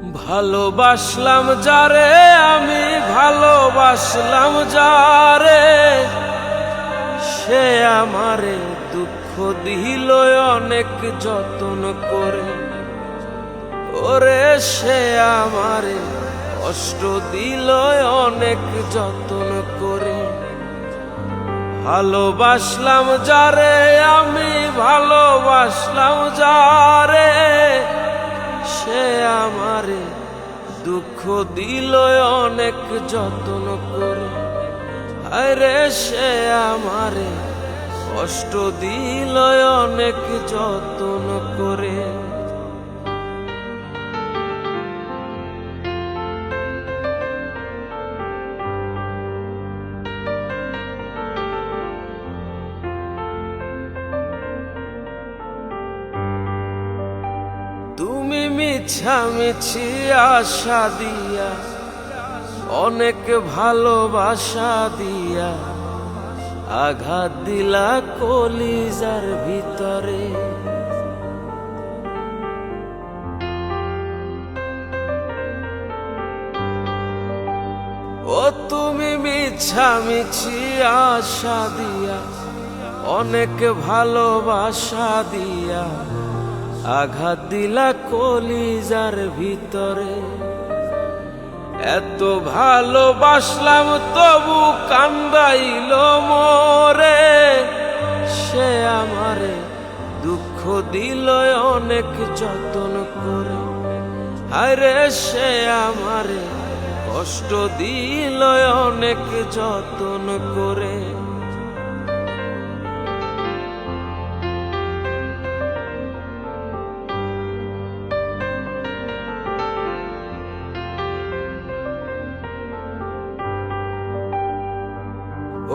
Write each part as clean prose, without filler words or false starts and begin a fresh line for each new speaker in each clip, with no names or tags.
ভালোবাসলাম যারে আমি ভালোবাসলাম যারে, সে আমারে দুঃখ দিল অনেক যত্ন করে। ওরে সে আমারে কষ্ট দিল অনেক যত্ন করে। ভালোবাসলাম যারে আমি ভালোবাসলাম যারে, সে আমারে দুঃখ দিল অনেক যত্ন করে। আরে সে আমারে কষ্ট দিল অনেক যত্ন করে। তুমি মিছামিছি আশা দিয়া অনেক ভালোবাসা দিয়া আঘাত দিলা কলিজার ভিতরে। ও তুমি মিছামিছি আশা দিয়া অনেক ভালোবাসা দিয়া আঘাত দিলা কলিজার ভিতরে। এত ভালোবাসলাম তবু কান্দাইল মোরে, সে আমারে দুঃখ দিল অনেক যত্ন করে। আরে সে আমারে কষ্ট দিল অনেক যত্ন করে।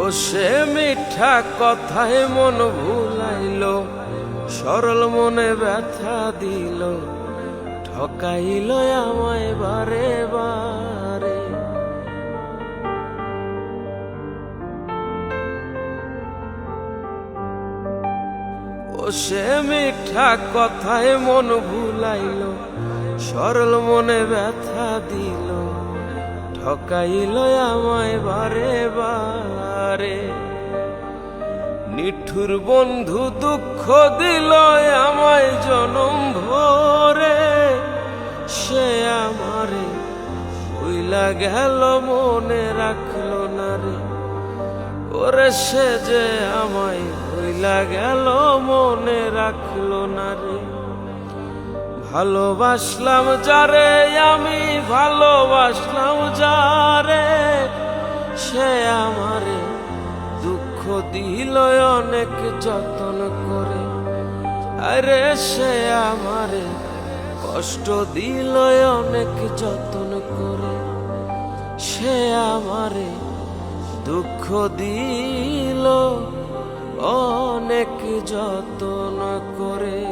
ও সে মিঠা কথায় মন ভুলাইল, সরল মনে ব্যথা দিল, ঠকাইল আমায় বারে বারে। ও সে মিঠা কথায় মন ভুলাইল, সরল মনে ব্যথা দিল, ঠকাইল আমায় বারে বারে। নিঠুর বন্ধু দুঃখ দিল আমায় জনম ভরে, সে আমারে ভুইলা গেল মনে রাখলো না রে। ওরে সে যে আমায় ভুইলা গেল মনে রাখলো না রে। ভালোবাসলাম যারে আমি ভালোবাসলাম যারে, সে আমারে দুঃখ দিল অনেক যত্ন করে। আরে সে আমারে কষ্ট দিল অনেক যত্ন করে। সে আমারে দুঃখ দিল অনেক যত্ন করে।